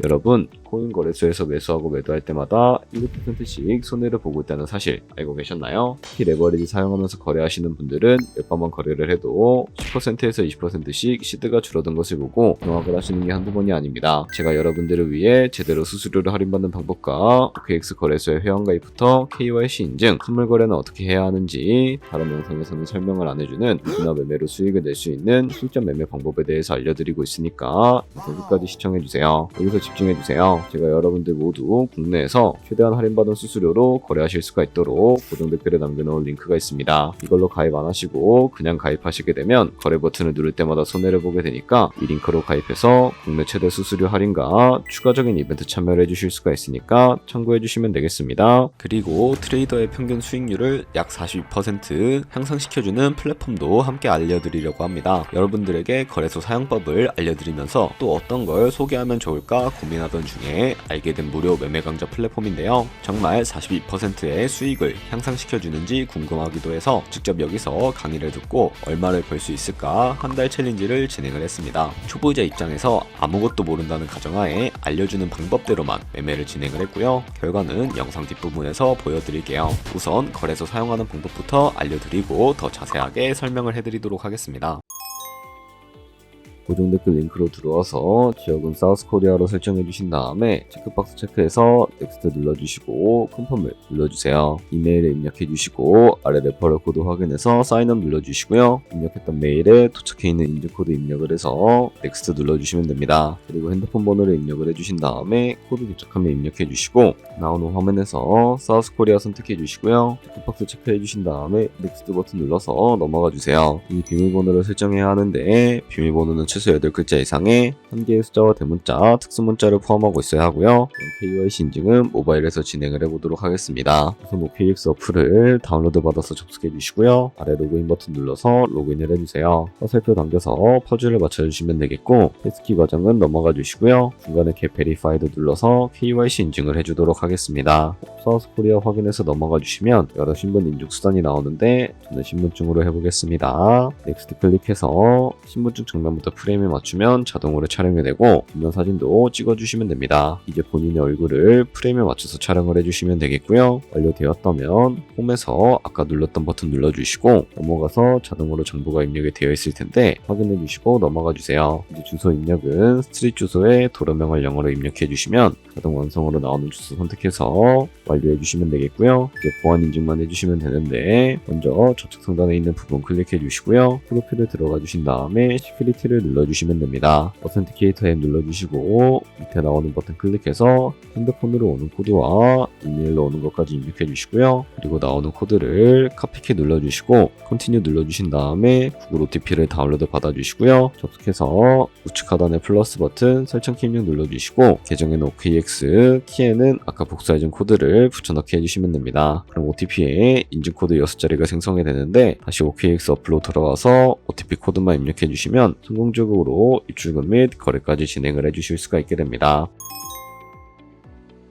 여러분, 코인 거래소에서 매수하고 매도할 때마다 1%씩 손해를 보고 있다는 사실 알고 계셨나요? 특히 레버리지 사용하면서 거래하시는 분들은 몇 번만 거래를 해도 10%에서 20%씩 시드가 줄어든 것을 보고 경악을 하시는 게 한두 번이 아닙니다. 제가 여러분들을 위해 제대로 수수료를 할인받는 방법과 OKX 거래소의 회원가입부터 KYC 인증, 선물 거래는 어떻게 해야 하는지 다른 영상에서는 설명을 안 해주는 누구나 매매로 수익을 낼 수 있는 실전 매매 방법에 대해서 알려드리고 있으니까 영상 끝까지 시청해주세요. 여기서 집중해주세요. 제가 여러분들 모두 국내에서 최대한 할인받은 수수료로 거래하실 수가 있도록 고정 댓글에 남겨놓은 링크가 있습니다. 이걸로 가입 안 하시고 그냥 가입하시게 되면 거래 버튼을 누를 때마다 손해를 보게 되니까 이 링크로 가입해서 국내 최대 수수료 할인과 추가적인 이벤트 참여를 해주실 수가 있으니까 참고해주시면 되겠습니다. 그리고 트레이더의 평균 수익률을 약 42% 향상시켜주는 플랫폼도 함께 알려드리려고 합니다. 여러분들에게 거래소 사용법을 알려드리면서 또 어떤 걸 소개하면 좋을까 고민하던 중에 알게 된 무료 매매 강좌 플랫폼인데요. 정말 42%의 수익을 향상시켜주는지 궁금하기도 해서 직접 여기서 강의를 듣고 얼마를 벌 수 있을까 한 달 챌린지를 진행을 했습니다. 초보자 입장에서 아무것도 모른다는 가정하에 알려주는 방법대로만 매매를 진행을 했고요. 결과는 영상 뒷부분에서 보여드릴게요. 우선 거래소 사용하는 방법부터 알려드리고 더 자세하게 설명을 해드리도록 하겠습니다. 고정 댓글 링크로 들어와서 지역은 사우스코리아로 설정해 주신 다음에 체크박스 체크해서 넥스트 눌러주시고 컨펌을 눌러주세요. 이메일에 입력해 주시고 아래 레퍼럴 코드 확인해서 사인업 눌러주시고요. 입력했던 메일에 도착해 있는 인증코드 입력을 해서 넥스트 눌러주시면 됩니다. 그리고 핸드폰 번호를 입력을 해주신 다음에 코드 도착하면 입력해 주시고 나오는 화면에서 사우스코리아 선택해 주시고요. 체크박스 체크해 주신 다음에 넥스트 버튼 눌러서 넘어가 주세요. 이 비밀번호를 설정해야 하는데 비밀번호는 최소 8글자 이상의 한 개의 숫자와 대문자, 특수문자를 포함하고 있어야 하고요. KYC 인증은 모바일에서 진행을 해보도록 하겠습니다. 우선 OKX 어플을 다운로드 받아서 접속해 주시고요. 아래 로그인 버튼 눌러서 로그인을 해주세요. 화살표 당겨서 퍼즐을 맞춰주시면 되겠고 패스키 과정은 넘어가 주시고요. 중간에 Get Verified 눌러서 KYC 인증을 해주도록 하겠습니다. 사우스코리아 확인해서 넘어가 주시면 여러 신분 인증 수단이 나오는데 저는 신분증으로 해보겠습니다. 넥스트 클릭해서 신분증 정면부터 프레임에 맞추면 자동으로 촬영이 되고 뒷면 사진도 찍어주시면 됩니다. 이제 본인의 얼굴을 프레임에 맞춰서 촬영을 해주시면 되겠고요. 완료되었다면 홈에서 아까 눌렀던 버튼 눌러주시고 넘어가서 자동으로 정보가 입력이 되어 있을 텐데 확인해주시고 넘어가 주세요. 이제 주소 입력은 스트릿 주소에 도로명을 영어로 입력해 주시면 자동 완성으로 나오는 주소 선택해서 완료해 주시면 되겠고요. 이제 보안 인증만 해주시면 되는데 먼저 좌측 상단에 있는 부분 클릭해 주시고요. 프로필을 들어가 주신 다음에 시큐리티를 눌러주시면 됩니다. 어센티케이터 앱 눌러주시고 밑에 나오는 버튼 클릭해서 핸드폰으로 오는 코드와 이메일로 오는 것까지 입력해 주시고요. 그리고 나오는 코드를 카피키 눌러주시고 컨티뉴 눌러주신 다음에 구글 OTP를 다운로드 받아주시고요. 접속해서 우측 하단의 플러스 버튼 설정 키 입력 눌러주시고 계정에는 OKX, 키에는 아까 복사해준 코드를 붙여넣기 해주시면 됩니다. 그럼 OTP에 인증코드 6자리가 생성이 되는데 다시 OKX 어플로 들어와서 OTP 코드만 입력해 주시면 성공적으로 입출금 및 거래까지 진행을 해주실 수가 있게 됩니다.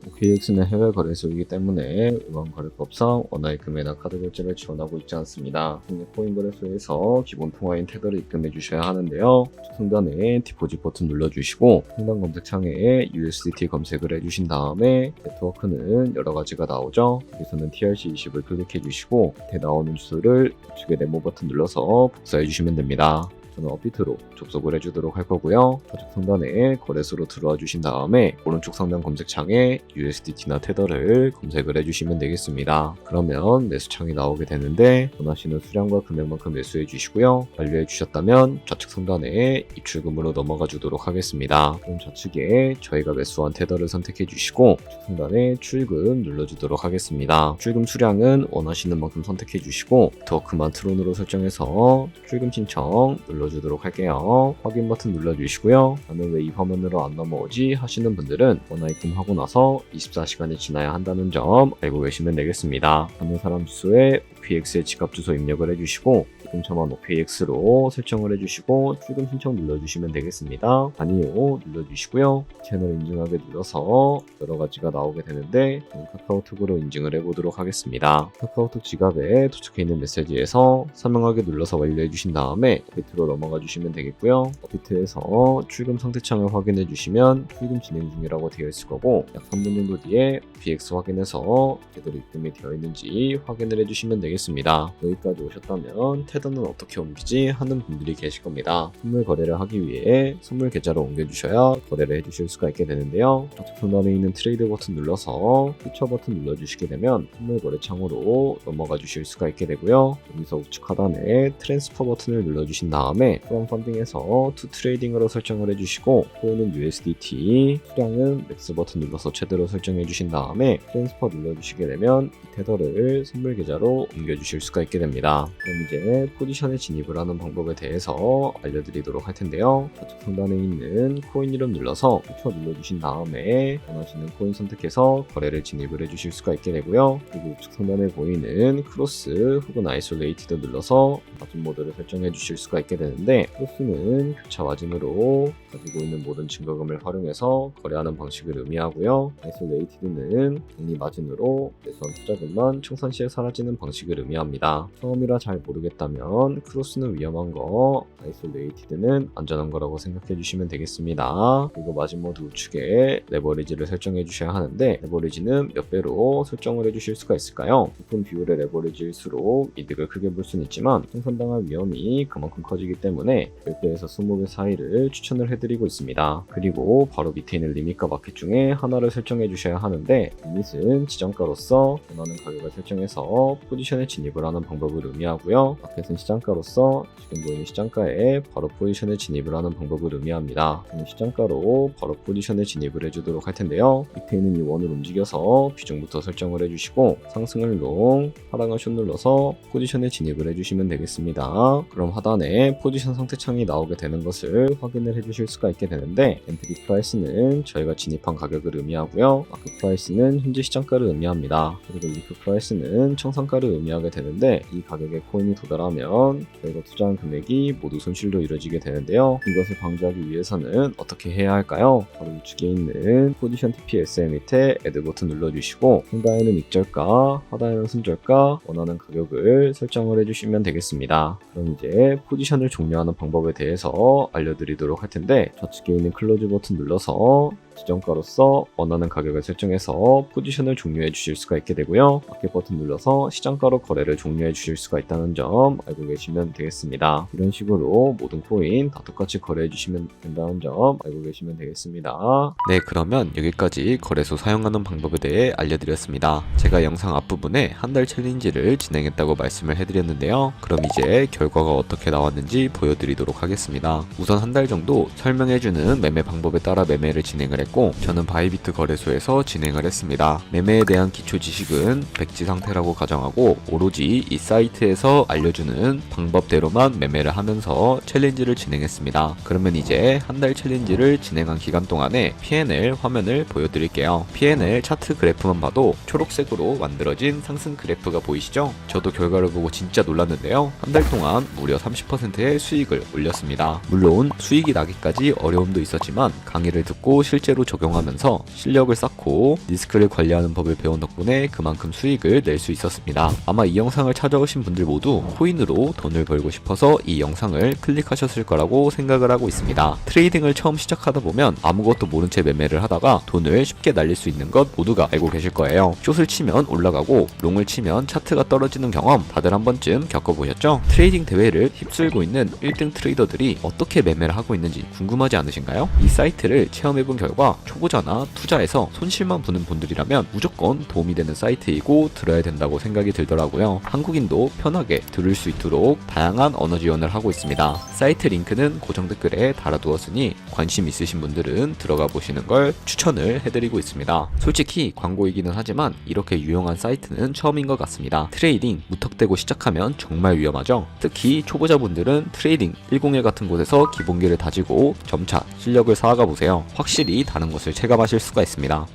OKX는 해외 거래소이기 때문에 일반 거래법상 원화의 금액이나 카드 결제를 지원하고 있지 않습니다. 국내 코인 거래소에서 기본 통화인 테더를 입금해 주셔야 하는데요. 상단에 디포짓 버튼 눌러주시고 상단 검색창에 USDT 검색을 해주신 다음에 네트워크는 여러 가지가 나오죠. 여기서는 TRC20을 클릭해 주시고 밑에 나오는 주소를 우측에 네모 버튼 눌러서 복사해 주시면 됩니다. 저는 업비트로 접속을 해주도록 할 거고요. 좌측 상단에 거래소로 들어와 주신 다음에 오른쪽 상단 검색창에 USDT나 테더를 검색을 해주시면 되겠습니다. 그러면 매수창이 나오게 되는데 원하시는 수량과 금액만큼 매수해 주시고요. 완료해 주셨다면 좌측 상단에 입출금으로 넘어가 주도록 하겠습니다. 그럼 좌측에 저희가 매수한 테더를 선택해 주시고 우측 상단에 출금 눌러주도록 하겠습니다. 출금 수량은 원하시는 만큼 선택해 주시고 네트워크만 트론으로 설정해서 출금 신청 눌러주도록 할게요. 확인 버튼 눌러주시고요. 나는 왜 이 화면으로 안 넘어오지 하시는 분들은 원화 입금하고 나서 24시간이 지나야 한다는 점 알고 계시면 되겠습니다. 받는 사람 주소에 OKX의 지갑 주소 입력을 해주시고 자동차만 OKX로 설정을 해주시고 출금 신청 눌러주시면 되겠습니다. 아니요 눌러주시고요. 채널 인증하게 눌러서 여러 가지가 나오게 되는데 카카오톡으로 인증을 해보도록 하겠습니다. 카카오톡 지갑에 도착해 있는 메시지에서 서명하게 눌러서 완료해 주신 다음에 업비트로 넘어가 주시면 되겠고요. 업비트에서 출금 상태창을 확인해 주시면 출금 진행 중이라고 되어 있을 거고 약 3분 정도 뒤에 OPX 확인해서 제대로 입금이 되어 있는지 확인을 해주시면 되겠습니다. 여기까지 오셨다면 테더는 어떻게 옮기지 하는 분들이 계실 겁니다. 선물 거래를 하기 위해 선물 계좌로 옮겨주셔야 거래를 해주실 수가 있게 되는데요. 좌측 상단에 있는 트레이드 버튼 눌러서 퓨처 버튼 눌러주시게 되면 선물 거래 창으로 넘어가 주실 수가 있게 되고요. 여기서 우측 하단에 트랜스퍼 버튼을 눌러주신 다음에 프롬 펀딩에서 투 트레이딩으로 설정을 해주시고 코인은 USDT, 수량은 맥스 버튼 눌러서 최대로 설정해 주신 다음에 트랜스퍼 눌러주시게 되면 이 테더를 선물 계좌로 옮겨주실 수가 있게 됩니다. 그럼 이제 포지션에 진입을 하는 방법에 대해서 알려드리도록 할 텐데요. 좌측 상단에 있는 코인 이름 눌러서 퓨처 눌러주신 다음에 원하시는 코인 선택해서 거래를 진입을 해주실 수가 있게 되고요. 그리고 우측 상단에 보이는 크로스 혹은 아이솔레이티드 눌러서 마진 모드를 설정해 주실 수가 있게 되는데 크로스는 교차 마진으로 가지고 있는 모든 증거금을 활용해서 거래하는 방식을 의미하고요. 아이솔레이티드는 격리 마진으로 내수한 투자금만 청산 시에 사라지는 방식을 의미합니다. 처음이라 잘 모르겠다면 크로스는 위험한 거, 아이솔레이티드는 안전한 거라고 생각해 주시면 되겠습니다. 그리고 마진 모드 우측에 레버리지를 설정해 주셔야 하는데 레버리지는 몇 배로 설정을 해 주실 수가 있을까요? 높은 비율의 레버리지일수록 이득을 크게 볼 수는 있지만 청산당할 위험이 그만큼 커지기 때문에 10배에서 20배 사이를 추천을 해드리고 있습니다. 그리고 바로 밑에 있는 리밋과 마켓 중에 하나를 설정해 주셔야 하는데 리밋은 지정가로서 원하는 가격을 설정해서 포지션에 진입을 하는 방법을 의미하고요. 마켓은 시장가로서 지금 보이는 시장가에 바로 포지션에 진입을 하는 방법을 의미합니다. 시장가로 바로 포지션에 진입을 해주도록 할 텐데요. 밑에 있는 이 원을 움직여서 비중부터 설정을 해주시고 상승을 롱, 하락을 숏 눌러서 포지션에 진입을 해주시면 되겠습니다. 그럼 하단에 포지션 상태창이 나오게 되는 것을 확인을 해주실 수가 있게 되는데 엔트리 프라이스는 저희가 진입한 가격을 의미하고요. 마켓 프라이스는 현재 시장가를 의미합니다. 그리고 리프 프라이스는 청산가를 의미하게 되는데 이 가격에 코인이 도달하면 저희가 투자한 금액이 모두 손실로 이루어지게 되는데요. 이것을 방지하기 위해서는 어떻게 해야 할까요? 바로 우측에 있는 포지션 TPSM 밑에 애드 버튼 눌러주시고 상단에는 익절가, 하단에는 순절가 원하는 가격을 설정을 해주시면 되겠습니다. 그럼 이제 포지션을 종료하는 방법에 대해서 알려드리도록 할 텐데 좌측에 있는 클로즈 버튼 눌러서 지정가로서 원하는 가격을 설정해서 포지션을 종료해 주실 수가 있게 되고요. 마켓 버튼 눌러서 시장가로 거래를 종료해 주실 수가 있다는 점 알고 계시면 되겠습니다. 이런 식으로 모든 코인 다 똑같이 거래해 주시면 된다는 점 알고 계시면 되겠습니다. 네, 그러면 여기까지 거래소 사용하는 방법에 대해 알려드렸습니다. 제가 영상 앞부분에 한 달 챌린지를 진행했다고 말씀을 해드렸는데요. 그럼 이제 결과가 어떻게 나왔는지 보여드리도록 하겠습니다. 우선 한 달 정도 설명해주는 매매 방법에 따라 매매를 진행을 했고 저는 바이비트 거래소에서 진행을 했습니다. 매매에 대한 기초 지식은 백지 상태라고 가정하고 오로지 이 사이트에서 알려주는 방법대로만 매매를 하면서 챌린지를 진행했습니다. 그러면 이제 한 달 챌린지를 진행한 기간 동안에 P&L 화면을 보여드릴게요. P&L 차트 그래프만 봐도 초록색으로 만들어진 상승 그래프가 보이시죠? 저도 결과를 보고 진짜 놀랐는데요. 한 달 동안 무려 30%의 수익을 올렸습니다. 물론 수익이 나기까지 어려움도 있었지만 강의를 듣고 실제로 적용하면서 실력을 쌓고 리스크를 관리하는 법을 배운 덕분에 그만큼 수익을 낼 수 있었습니다. 아마 이 영상을 찾아오신 분들 모두 코인으로 돈을 벌고 싶어서 이 영상을 클릭하셨을 거라고 생각을 하고 있습니다. 트레이딩을 처음 시작하다 보면 아무것도 모른 채 매매를 하다가 돈을 쉽게 날릴 수 있는 것 모두가 알고 계실 거예요. 숏을 치면 올라가고 롱을 치면 차트가 떨어지는 경험 다들 한 번쯤 겪어보셨죠? 트레이딩 대회를 휩쓸고 있는 1등 트레이더들이 어떻게 매매를 하고 있는지 궁금하지 않으신가요? 이 사이트를 체험해본 결과 초보자나 투자에서 손실만 보는 분들이라면 무조건 도움이 되는 사이트이고 들어야 된다고 생각이 들더라고요. 한국인도 편하게 들을 수 있도록 다양한 언어 지원을 하고 있습니다. 사이트 링크는 고정 댓글에 달아두었으니 관심 있으신 분들은 들어가 보시는 걸 추천을 해드리고 있습니다. 솔직히 광고이기는 하지만 이렇게 유용한 사이트는 처음인 것 같습니다. 트레이딩 무턱대고 시작하면 정말 위험하죠. 특히 초보자분들은 트레이딩 101 같은 곳에서 기본기를 다지고 점차 실력을 쌓아가 보세요. 확실히 다른 것을 체감하실 수가 있습니다.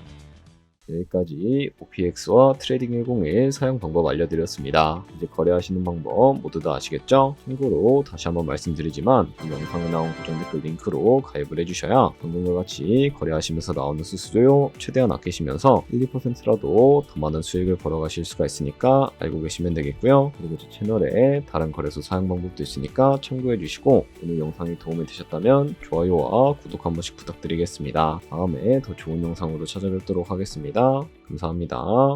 여기까지 OPX와 트레이딩 101 사용 방법 알려드렸습니다. 이제 거래하시는 방법 모두 다 아시겠죠? 참고로 다시 한번 말씀드리지만 이 영상에 나온 고정 댓글 링크로 가입을 해주셔야 방금과 같이 거래하시면서 나오는 수수료 최대한 아끼시면서 1, 2%라도 더 많은 수익을 벌어가실 수가 있으니까 알고 계시면 되겠고요. 그리고 제 채널에 다른 거래소 사용 방법도 있으니까 참고해주시고 오늘 영상이 도움이 되셨다면 좋아요와 구독 한 번씩 부탁드리겠습니다. 다음에 더 좋은 영상으로 찾아뵙도록 하겠습니다. 감사합니다.